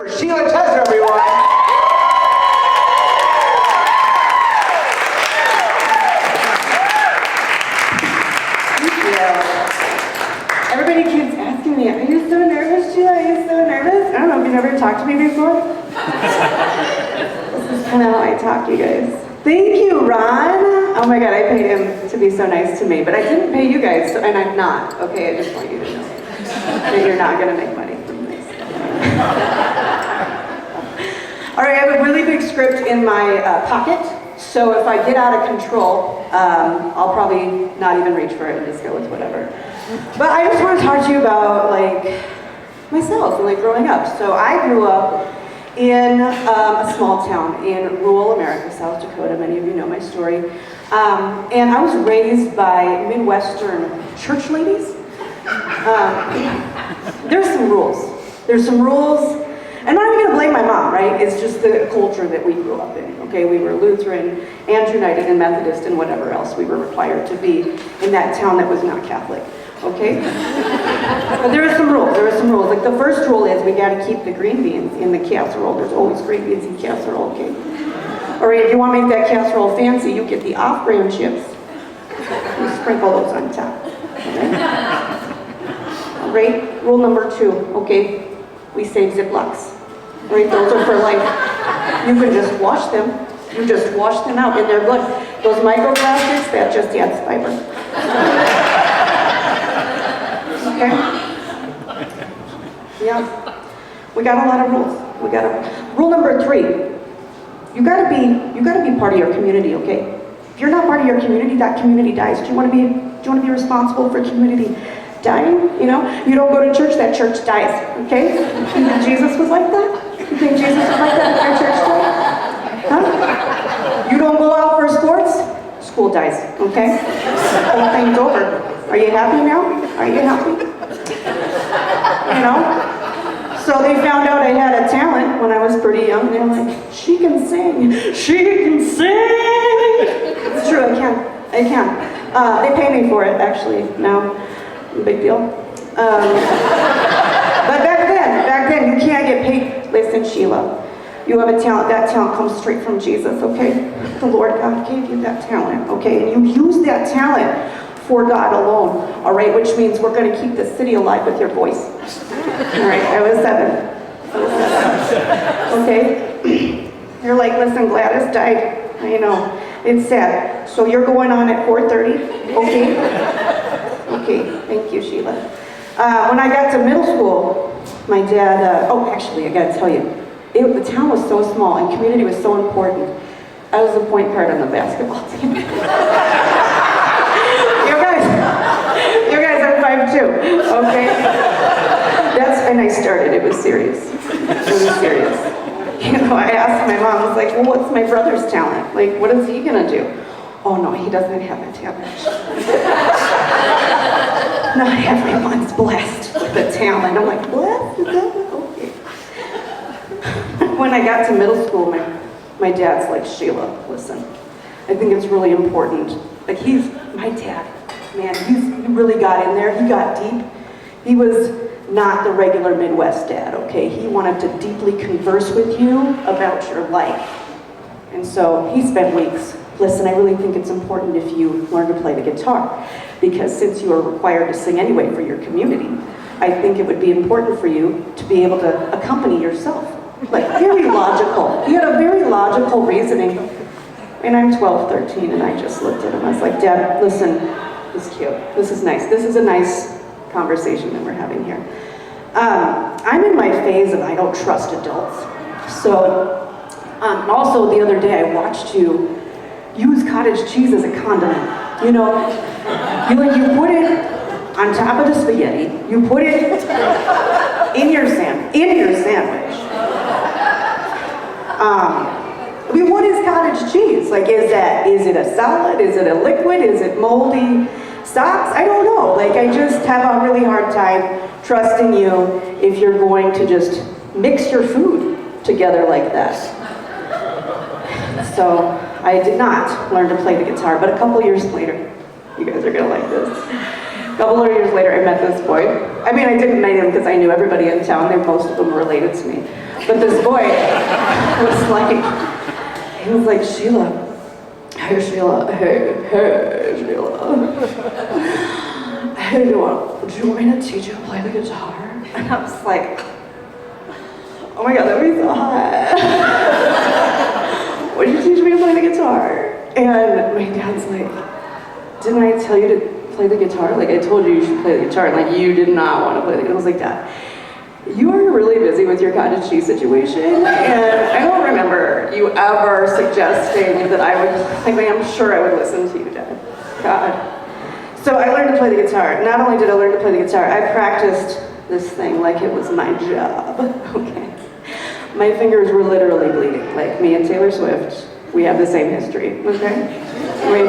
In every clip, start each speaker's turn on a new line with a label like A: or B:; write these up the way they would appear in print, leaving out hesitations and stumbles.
A: Sheila, everyone.
B: Thank you. Everybody keeps asking me, are you so nervous, Sheila? Are you so nervous? I don't know if you've ever talked to me before. This is kind of how I talk, you guys. Thank you, Ron. Oh my God, I paid him to be so nice to me, but I didn't pay you guys, so, and I'm not. Okay, I just want you to know that you're not going to make money from this. All right, I have a really big script in my pocket, so if I get out of control, I'll probably not even reach for it and just go with whatever. But I just want to talk to you about, like, myself and, like, growing up. So I grew up in a small town in rural America, South Dakota. Many of you know my story. And I was raised by Midwestern church ladies. There's some rules. There's some rules. I'm not even going to blame my mom, right? It's just the culture that we grew up in, okay? We were Lutheran and United and Methodist and whatever else we were required to be in that town that was not Catholic, okay? But there are some rules. There are some rules. Like the first rule is we got to keep the green beans in the casserole. There's always green beans in casserole, okay? All right, if you want to make that casserole fancy, you get the off-brand chips. You sprinkle those on top, all right? Rule number 2, okay? We save Ziplocs. Right, those are for life. You can just wash them. You just wash them out and they're good. Those microplastics, that just adds fiber. Okay? Yeah. We got a lot of rules. Rule number 3. You gotta be part of your community, okay? If you're not part of your community, that community dies. Do you wanna be responsible for community dying? You know? You don't go to church, that church dies, okay? You think Jesus was like that? You think Jesus was like that at your church died? Huh? You don't go out for sports? School dies, okay? The whole thing's over. Are you happy now? Are you happy? You know? So they found out I had a talent when I was pretty young. They were like, she can sing. She can sing! It's true, I can. They pay me for it, actually, now. Big deal. But back then, you can't get paid. Listen, Sheila, you have a talent. That talent comes straight from Jesus, okay? The Lord God gave you that talent, okay? And you use that talent for God alone, all right? Which means we're going to keep the city alive with your voice. All right, I was 7. Okay? You're like, listen, Gladys died. I know. It's sad. So you're going on at 4:30, okay? Okay, thank you, Sheila. When I got to middle school, my dad, actually, I gotta tell you, the town was so small and community was so important. I was the point guard on the basketball team. You guys are 5'2", okay? And I started, it was serious. It was serious. You know, I asked my mom, I was like, well, what's my brother's talent? Like, what is he gonna do? Oh no, he doesn't have a talent. Not everyone's blessed with a talent. I'm like, blessed? Okay. When I got to middle school, my dad's like, Sheila, listen, I think it's really important. Like my dad, man, he really got in there, he got deep. He was not the regular Midwest dad, okay? He wanted to deeply converse with you about your life. And so he spent weeks. Listen, I really think it's important if you learn to play the guitar, because since you are required to sing anyway for your community, I think it would be important for you to be able to accompany yourself. Like, very logical. He had a very logical reasoning. And I'm 12, 13, and I just looked at him. I was like, Dad, listen, this is cute. This is nice. This is a nice conversation that we're having here. I'm in my phase of I don't trust adults. So, also the other day I watched you use cottage cheese as a condiment. You know, you put it on top of the spaghetti. You put it in your sandwich. I mean, what is cottage cheese? Like, is it a solid? Is it a liquid? Is it moldy socks? I don't know. Like, I just have a really hard time trusting you if you're going to just mix your food together like that. So I did not learn to play the guitar, but a couple years later, you guys are gonna like this. A couple of years later, I met this boy. I mean, I didn't meet him because I knew everybody in town. Most of them were related to me. But this boy he was like, Sheila, hey Sheila, hey Sheila. Hey, do you want me to teach you to play the guitar? And I was like, oh my God, that'd be so hot. Would you teach me to play the guitar? And my dad's like, didn't I tell you to play the guitar? Like, I told you should play the guitar, and like, you did not want to play the guitar. I was like, Dad, you are really busy with your cottage cheese situation, and I don't remember you ever suggesting that I would, I'm sure I would listen to you, Dad. God. So I learned to play the guitar. Not only did I learn to play the guitar, I practiced this thing like it was my job, okay? My fingers were literally bleeding, like me and Taylor Swift. We have the same history, okay? We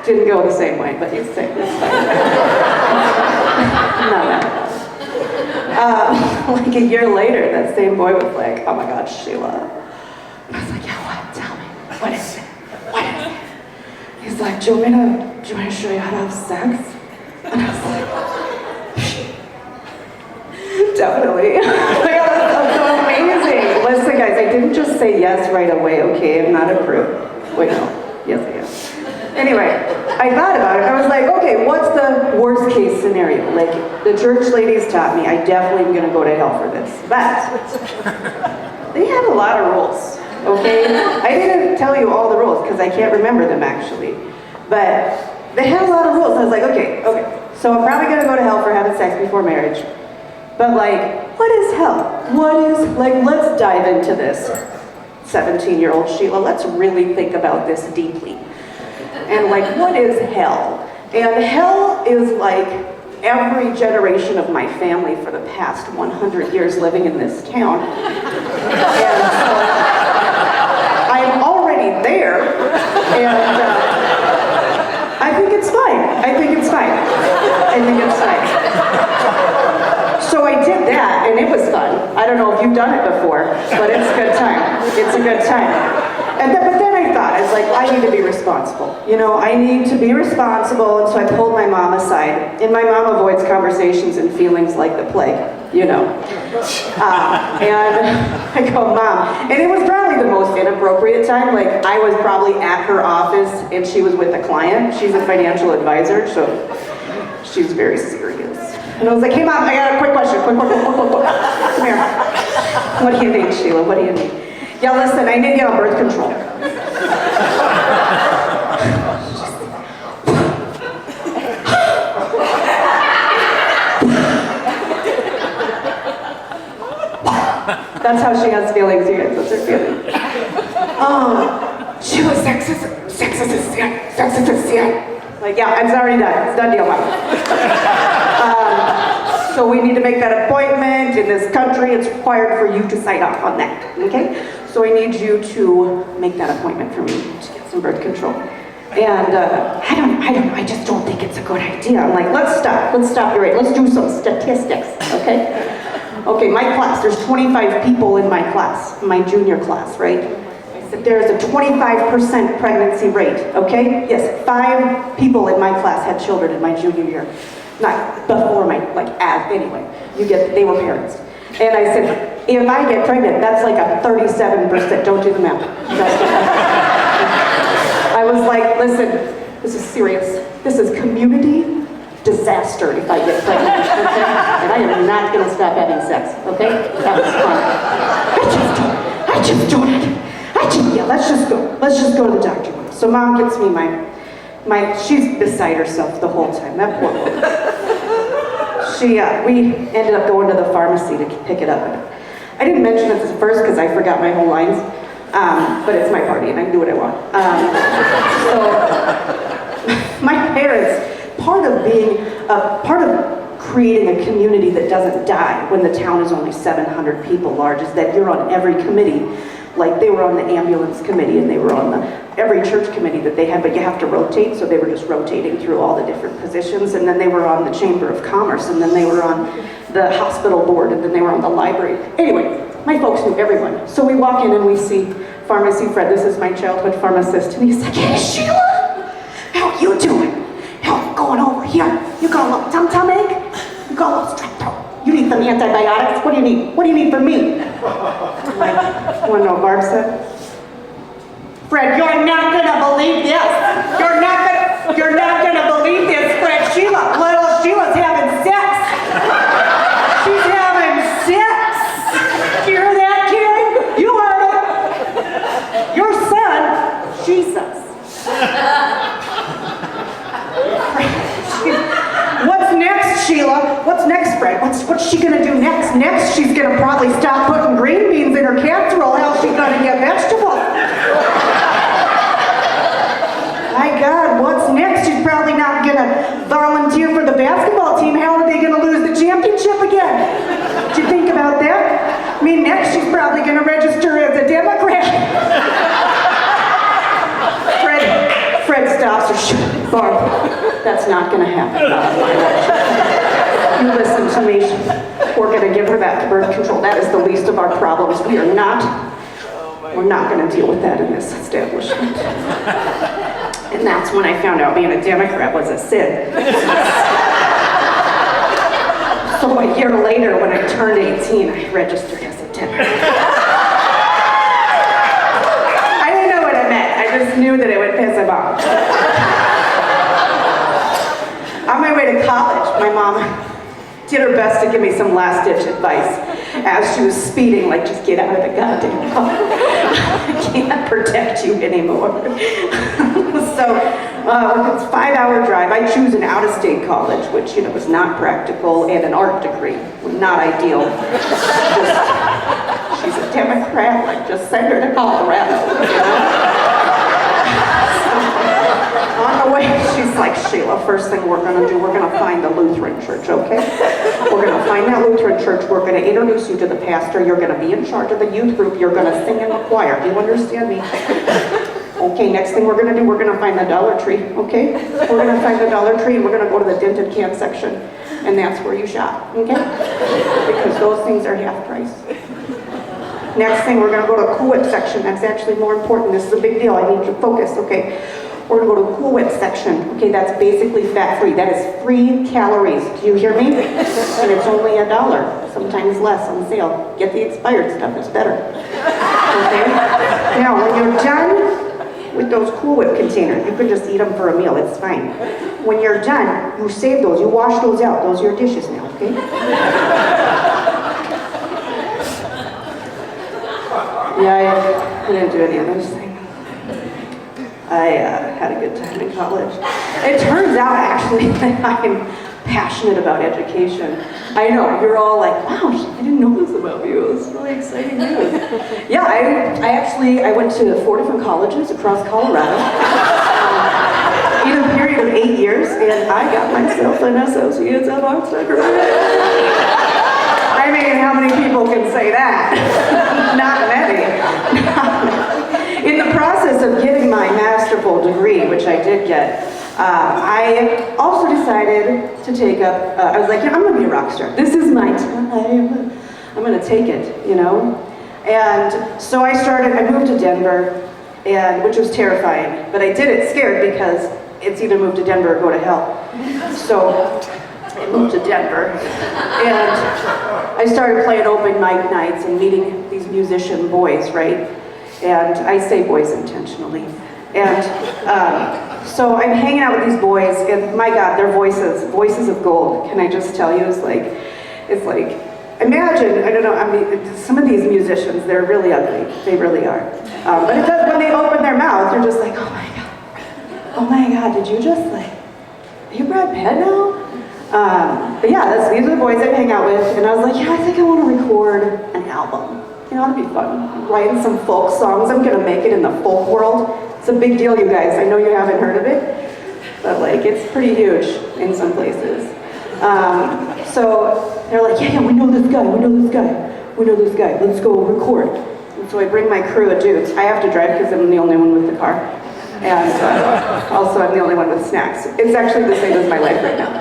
B: didn't go the same way, but it's fine. Like a year later, that same boy was like, oh my God, Sheila. And I was like, yeah, what? Tell me. What is it? What is it? He's like, do you want me to show you how to have sex? And I was like, definitely. Oh my God, that's so amazing. Listen, guys, I didn't just say yes right away, okay? I'm not a prude. Wait, no. Yes, I am. Anyway, I thought about it. I was like, okay, what's the worst case scenario? Like, the church ladies taught me I definitely am going to go to hell for this. But they had a lot of rules, okay? I didn't tell you all the rules because I can't remember them actually. But they had a lot of rules. I was like, okay. So I'm probably going to go to hell for having sex before marriage. But like, what is hell? Let's dive into this. 17-year-old Sheila, let's really think about this deeply. And like, what is hell? And hell is like every generation of my family for the past 100 years living in this town. And so I'm already there, and I think it's fine. So I did that, and it was fun. I don't know if you've done it before, but it's a good time. But then I thought, I was like, I need to be responsible. You know, I need to be responsible, and so I pulled my mom aside. And my mom avoids conversations and feelings like the plague, you know. And I go, Mom, and it was probably the most inappropriate time. Like, I was probably at her office, and she was with a client. She's a financial advisor, so she was very serious. And I was like, hey Mom, I got a quick question. Quick. Come here. What do you think, Sheila? What do you think? Yeah, listen, I need to get on birth control. That's how she has feelings, you guys. That's her feeling. Sheila, sex is a sin. Like, yeah, it's already done. It's done deal, Mom. So we need to make that appointment. In this country, it's required for you to sign off on that, okay? So I need you to make that appointment for me to get some birth control. And I just don't think it's a good idea. I'm like, let's stop you right. Let's do some statistics, okay? Okay, my class, there's 25 people in my class, my junior class, right? I said, there's a 25% pregnancy rate, okay? Yes, 5 people in my class had children in my junior year. Not before anyway, they were parents. And I said, if I get pregnant, that's like a 37%, don't do the math. I was like, listen, this is serious. This is community disaster if I get pregnant, okay? And I am not gonna stop having sex, okay? That was fun. Yeah, let's just go to the doctor. So Mom gets me she's beside herself the whole time, that poor woman. We ended up going to the pharmacy to pick it up. I didn't mention it at first because I forgot my whole lines, but it's my party and I can do what I want. So my parents, part of creating a community that doesn't die when the town is only 700 people large is that you're on every committee. Like they were on the ambulance committee and they were on every church committee that they had, but you have to rotate, so they were just rotating through all the different positions, and then they were on the Chamber of Commerce, and then they were on the hospital board, and then they were on the library. Anyway, my folks knew everyone. So we walk in and we see Pharmacy Fred, this is my childhood pharmacist, and he's like, hey Sheila, how you doing? How going over here? You got a little tum-tum ache? You got a little strep throat? You need some antibiotics? What do you need? What do you need from me? I'm like, wanna know what Barb said? Fred, you're not gonna believe this. You're not gonna believe this, Fred. Little Sheila's having sex. She's having sex. Do you hear that, kid? You heard it. Your son, Jesus. What's next, Sheila? What's next, Fred? What's she gonna do next? Next, she's gonna probably stop putting green beans in her casserole. How's she gonna get vegetables? My God, what's next? She's probably not gonna volunteer for the basketball team. How are they gonna lose the championship again? Did you think about that? I mean, next she's probably gonna register as a Democrat. Fred stops her. Barb, that's not gonna happen. You listen to me. We're gonna give her back to birth control. That is the least of our problems. We're not gonna deal with that in this establishment. And that's when I found out being a Democrat was a sin. So a year later, when I turned 18, I registered as a Democrat. I didn't know what it meant. I just knew that it would piss him off. On my way to college, my mom did her best to give me some last-ditch advice as she was speeding, like, just get out of the goddamn car. I can't protect you anymore. So it's a 5-hour drive. I choose an out-of-state college, which, you know, is not practical, and an art degree. Not ideal. She's a Democrat, like, just send her to Colorado, you know? On the way, she's like, Sheila, first thing we're gonna do, we're gonna find the Lutheran church, okay? We're gonna find that Lutheran church, we're gonna introduce you to the pastor, you're gonna be in charge of the youth group, you're gonna sing in the choir, do you understand me? Okay, next thing we're gonna do, we're gonna find the Dollar Tree, okay? We're gonna find the Dollar Tree and we're gonna go to the dented can section, and that's where you shop, okay? Because those things are half price. Next thing, we're gonna go to the Cool Whip section, that's actually more important, this is a big deal, I need you to focus, okay? We're gonna go to the Cool Whip section. Okay, that's basically fat-free. That is free calories. Do you hear me? And it's only $1, sometimes less on sale. Get the expired stuff, it's better. Okay? Now, when you're done with those Cool Whip containers, you can just eat them for a meal, it's fine. When you're done, you save those, you wash those out. Those are your dishes now, okay? Yeah, I didn't do any of those things. I had a good time in college. It turns out, actually, that I'm passionate about education. I know, you're all like, wow, I didn't know this about you. It's really exciting news. Yeah, I went to 4 different colleges across Colorado in a period of 8 years, and I got myself an Associate's of Arts degree. I mean, how many people can say that? Not many. In the process of getting my masterful degree, which I did get, I also decided to take up, I was like, I'm gonna be a rock star. This is my time. I'm gonna take it, you know? And so I moved to Denver, which was terrifying, but I did it scared because it's either move to Denver or go to hell. So I moved to Denver, and I started playing open mic nights and meeting these musician boys, right? And I say boys intentionally. And so I'm hanging out with these boys, and my God, their voices of gold. Can I just tell you, it's like, imagine, I don't know, I mean, some of these musicians, they're really ugly. They really are. But it does, when they open their mouth, you're just like, oh my God, did you just like, are you Brad Pitt now? But yeah, these are the boys I hang out with, and I was like, yeah, I think I want to record an album. You know, it'd be fun. Writing some folk songs. I'm gonna make it in the folk world. It's a big deal, you guys. I know you haven't heard of it, but like, it's pretty huge in some places. So they're like, yeah, we know this guy, let's go record. And so I bring my crew of dudes. I have to drive because I'm the only one with the car. And also I'm the only one with snacks. It's actually the same as my life right now.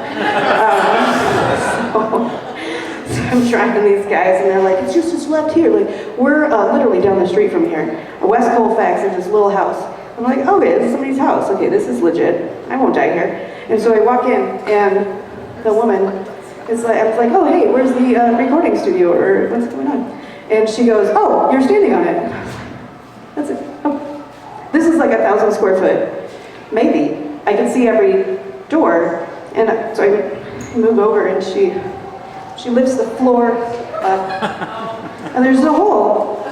B: So I'm driving these guys, and they're like, it's just left here. Like, we're literally down the street from here. West Colfax is this little house. I'm like, okay, this is somebody's house. Okay, this is legit. I won't die here. And so I walk in, and the woman it's like, I was like, oh, hey, where's the recording studio, or what's going on? And she goes, oh, you're standing on it. And I was like, that's it. Oh. This is like 1,000 square foot, maybe. I can see every door, and so I move over, and she lifts the floor up, and there's no hole.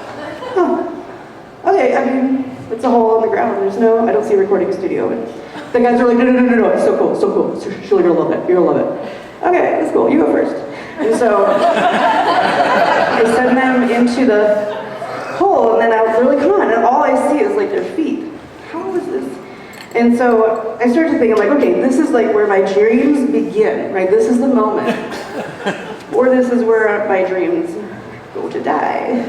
B: Huh. Okay, I mean, it's a hole in the ground. I don't see a recording studio. And the guys are like, no, it's so cool, so cool. Sheila, you'll love it, you'll love it. Okay, that's cool, you go first. And so I send them into the hole, and then they're like, come on, and all I see is like their feet. How is this? And so I started thinking, like, okay, this is like where my dreams begin, right? This is the moment. Or this is where my dreams go to die.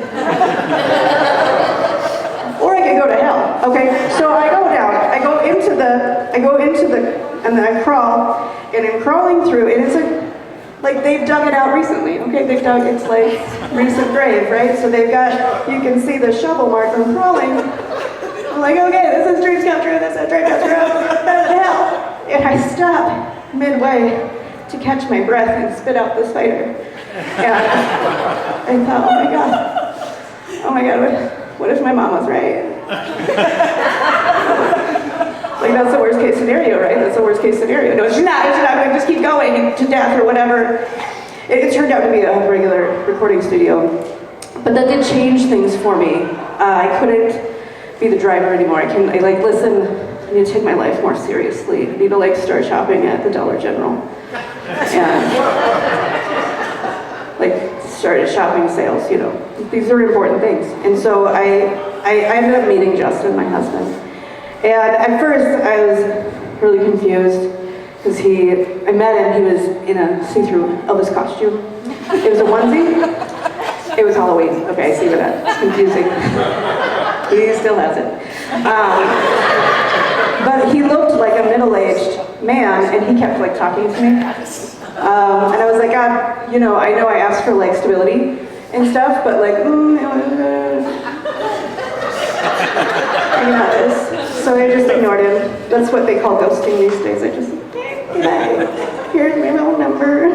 B: Or I could go to hell, okay? So I go down, I go into the, and then I crawl, and I'm crawling through, and it's like they've dug it out recently, okay? It's like recent grave, right? So they've got, you can see the shovel mark from crawling. I'm like, okay, this is dreams come true, this is dreams come true, hell. And I stop midway to catch my breath and spit out the spider. And I thought, oh my God, what if my mom was right? Like, that's the worst case scenario, right? That's the worst case scenario. No, she's not, I'm gonna just keep going to death or whatever. It turned out to be a regular recording studio. But that did change things for me. I couldn't be the driver anymore. Listen, I need to take my life more seriously. I need to start shopping at the Dollar General. And started shopping sales, These are important things. And so I ended up meeting Justin, my husband. And at first I was really confused because I met him, he was in a see-through Elvis costume. It was a onesie. It was Halloween. Okay, I see where that's confusing. He still has it. But he looked like a middle-aged man, and he kept talking to me. And I was like, God, I know I asked for stability and stuff, but I got this. So I just ignored him. That's what they call ghosting these days. I just, here's my phone number.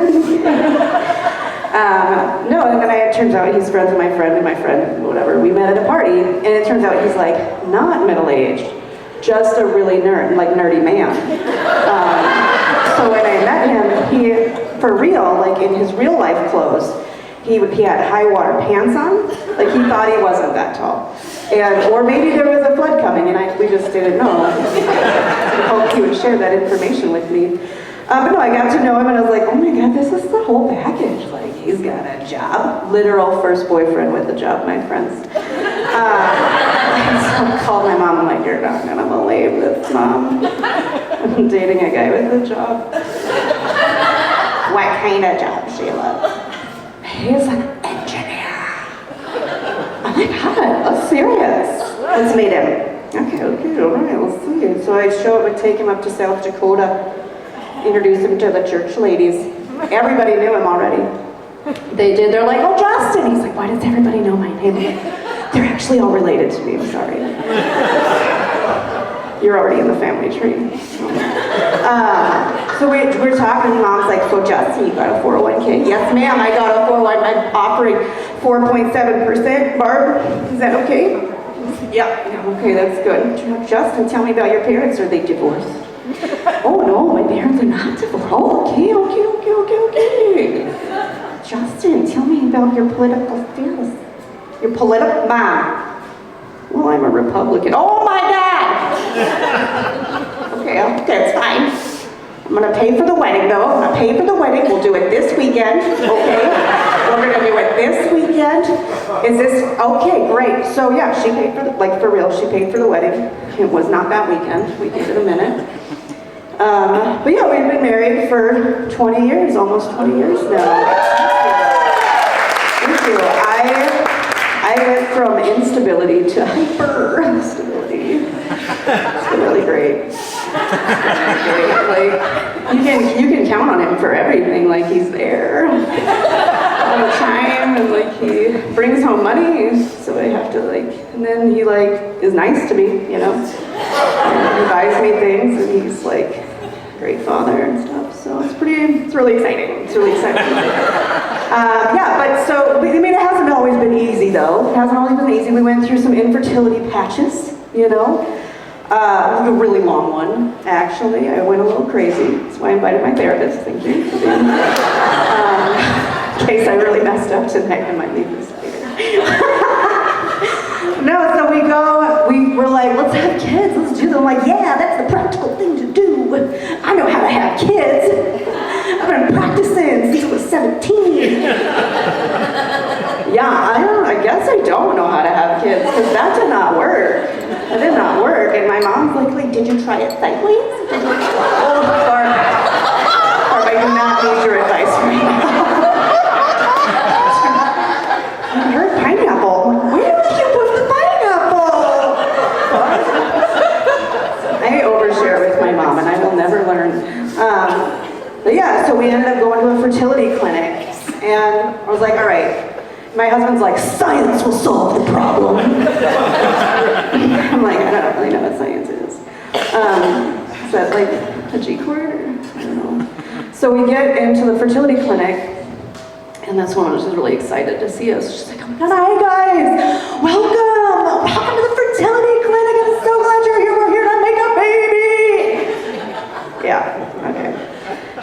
B: No, and then it turns out he's friends with my friend, and my friend, whatever, we met at a party, and it turns out he's not middle-aged, just a really nerdy man. So when I met him, he, for real, in his real life clothes, he had high water pants on, he thought he wasn't that tall. Or maybe there was a flood coming and we just didn't know. I hoped he would share that information with me. But no, I got to know him and I was like, oh my God, this is the whole package. He's got a job. Literal first boyfriend with a job, my friends. So I called my mom, I'm like, you're not gonna believe this, Mom. I'm dating a guy with a job. What kind of job, Sheila? He's an engineer. Oh my God, that's serious. Let's meet him. Okay, all right, let's see. So I take him up to South Dakota, introduce him to the church ladies. Everybody knew him already. They did, they're like, oh, Justin. He's like, why does everybody know my name? I'm like, they're actually all related to me, I'm sorry. You're already in the family tree. So we're talking, Mom's like, so Justin, you got a 401k? Yes, ma'am, I got a 401k. I'm offering 4.7%. Barb, is that okay? Yeah, okay, that's good. Justin, tell me about your parents. Are they divorced? Oh, no, my parents are not divorced. Oh, okay. Justin, tell me about your political status. Your political, Mom. Well, I'm a Republican. Oh my God! Okay, that's fine. I'm gonna pay for the wedding though. I'm gonna pay for the wedding. We'll do it this weekend, okay? We're gonna do it this weekend. Is this, okay, great. So yeah, she paid for for real, she paid for the wedding. It was not that weekend. We did it in a minute. But yeah, we've been married for 20 years, almost 20 years now. Thank you. I went from instability to hyper-stability. It's been really great. You can count on him for everything. He's there all the time, and he brings home money. So I have to and then he is nice to me, And he buys me things, and he's great father and stuff. So it's really exciting. It's really exciting. Yeah, but so, I mean, it hasn't always been easy though. It hasn't always been easy. We went through some infertility patches, you know. A really long one, actually. I went a little crazy. That's why I invited my therapist. Thank you. In case I really messed up tonight, I might leave this later. No, so we're like, let's have kids, let's do them. I'm like, yeah, that's the practical thing to do. I know how to have kids. I've been practicing since I was 17. Yeah, I guess I don't know how to have kids, because that did not work. It did not work, and my mom's like, did you try it sideways? Or I do not need your advice right now. I heard pineapple. Where did you put the pineapple? I overshare with my mom, and I will never learn. But yeah, so we ended up going to a fertility clinic, and I was like, all right. My husband's like, science will solve the problem. I'm like, I don't really know what science is. Is that like a G chord? I don't know. So we get into the fertility clinic, and this woman was just really excited to see us. She's like, oh my God, hi guys, welcome to the fertility clinic. I'm so glad you're here. We're here to make a baby. Yeah, okay.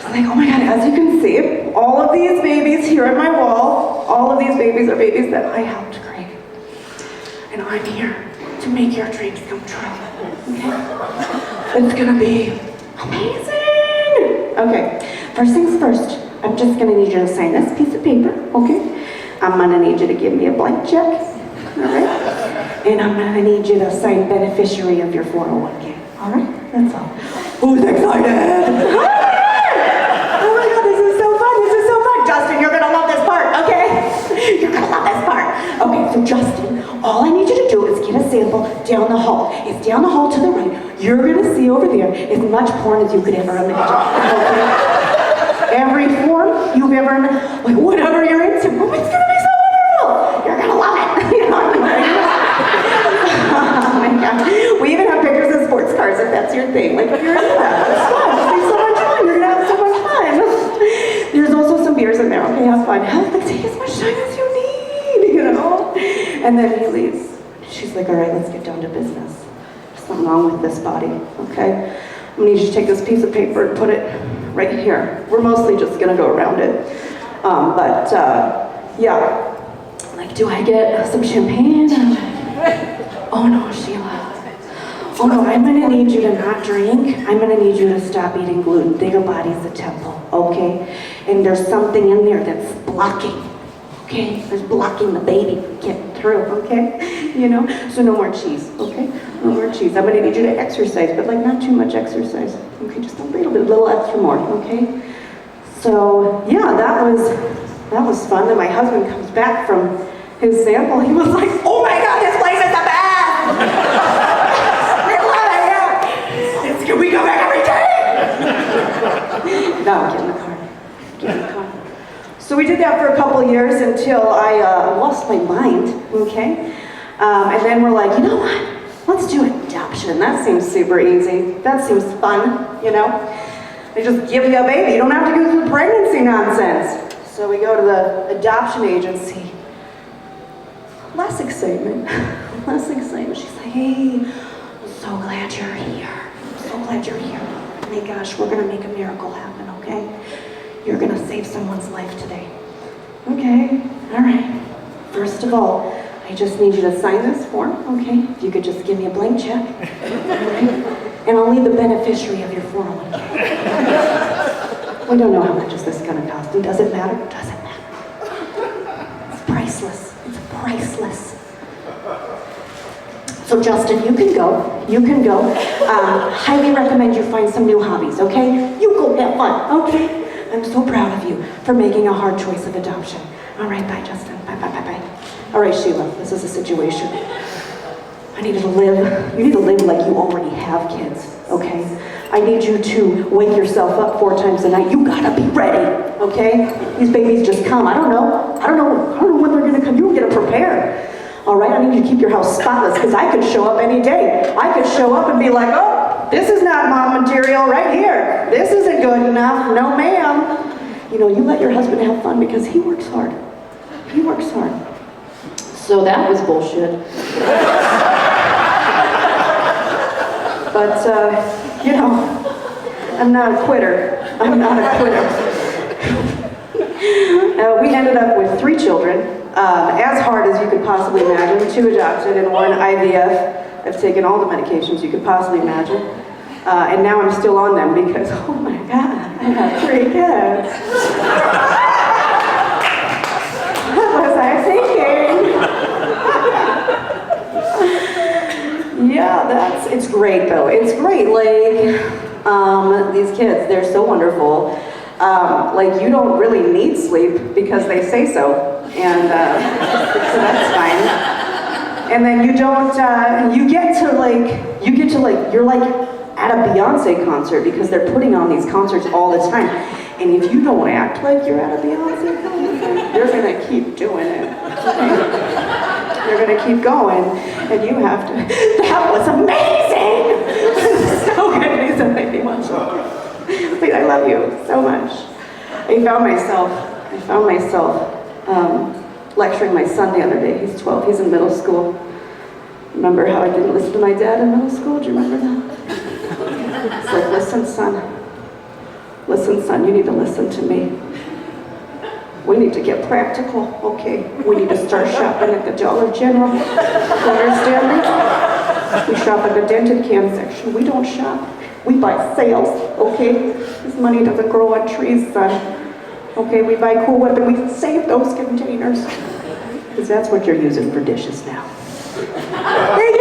B: She's like, oh my God, as you can see, all of these babies here on my wall, all of these babies are babies that I helped create. And I'm here to make your dreams come true, okay? It's gonna be amazing. Okay, first things first, I'm just gonna need you to sign this piece of paper, okay? I'm gonna need you to give me a blank check, all right? And I'm gonna need you to sign beneficiary of your 401k, all right? That's all. Who's excited? Justin, you're gonna love this part, okay? You're gonna love this part. Okay, so Justin, all I need you to do is get a sample down the hall. It's down the hall to the right. You're gonna see over there as much porn as you could ever imagine, okay? Every form you've ever imagined, like whatever you're into. Oh, it's gonna be so wonderful. You're gonna love it. You know what I mean? Oh my God. We even have pictures of sports cars if that's your thing. Like if you're into that, it's fun. It's gonna be so much fun. You're gonna have so much fun. There's also some beers in there, okay, have fun. Like, take as much time as you need, you know? And then he leaves. She's like, all right, let's get down to business. There's something wrong with this body, okay? I'm gonna need you to take this piece of paper and put it right here. We're mostly just gonna go around it. Yeah. Like, do I get some champagne? Oh no, Sheila. Oh no, I'm gonna need you to not drink. I'm gonna need you to stop eating gluten. Your body's a temple, okay? And there's something in there that's blocking, okay? There's blocking the baby from getting through, okay? You know? So no more cheese, okay? No more cheese. I'm gonna need you to exercise, but like not too much exercise, okay? Just a little extra more, okay? So yeah, that was fun. Then my husband comes back from his sample. He was like, oh my God, this place is the best! Can we go back every day? No, get in the car. Get in the car. So we did that for a couple years until I lost my mind, okay? And then we're like, you know what? Let's do adoption. That seems super easy. That seems fun, you know? They just give you a baby. You don't have to go through pregnancy nonsense. So we go to the adoption agency. Less excitement. Less excitement. She's like, hey, I'm so glad you're here. So glad you're here. Oh my gosh, we're gonna make a miracle happen, okay? You're gonna save someone's life today. Okay, all right. First of all, I just need you to sign this form, okay? If you could just give me a blank check, okay? And I'll leave the beneficiary of your 401k. We don't know how much is this gonna cost, and does it matter? Doesn't matter. It's priceless. It's priceless. So Justin, you can go. Highly recommend you find some new hobbies, okay? You go have fun, okay? I'm so proud of you for making a hard choice of adoption. All right, bye Justin, bye. All right, Sheila, this is a situation. You need to live like you already have kids, okay? I need you to wake yourself up 4 times a night. You gotta be ready, okay? These babies just come. I don't know when they're gonna come. You gotta prepare. All right, I need you to keep your house spotless because I could show up any day. I could show up and be like, oh, This is not mom material right here. This isn't good enough. No, ma'am. You know, you let your husband have fun because he works hard. He works hard. So that was bullshit. But, you know, I'm not a quitter. I'm not a quitter. We ended up with 3 children, as hard as you could possibly imagine, 2 adopted and 1 IVF. I've taken all the medications you could possibly imagine. And now I'm still on them because, oh my God, I have 3 kids. What was I thinking? Yeah, it's great though. It's great, like, these kids, they're so wonderful. Like, you don't really need sleep because they say so, and so that's fine. And then you don't, you get to you're like at a Beyonce concert because they're putting on these concerts all the time. And if you don't act like you're at a Beyonce concert, they're gonna keep doing it. They're gonna keep going, and you have to, that was amazing! So good, Lisa, made me want to. Wait, I love you so much. I found myself lecturing my son the other day. He's 12, he's in middle school. Remember how I didn't listen to my dad in middle school? Do you remember that? It's like, listen, son, you need to listen to me. We need to get practical, okay? We need to start shopping at the Dollar General. You understand me? We shop at the dented can section. We don't shop. We buy sales, okay? This money doesn't grow on trees, son. Okay, we buy Cool Whip and we save those containers. Because that's what you're using for dishes now. There you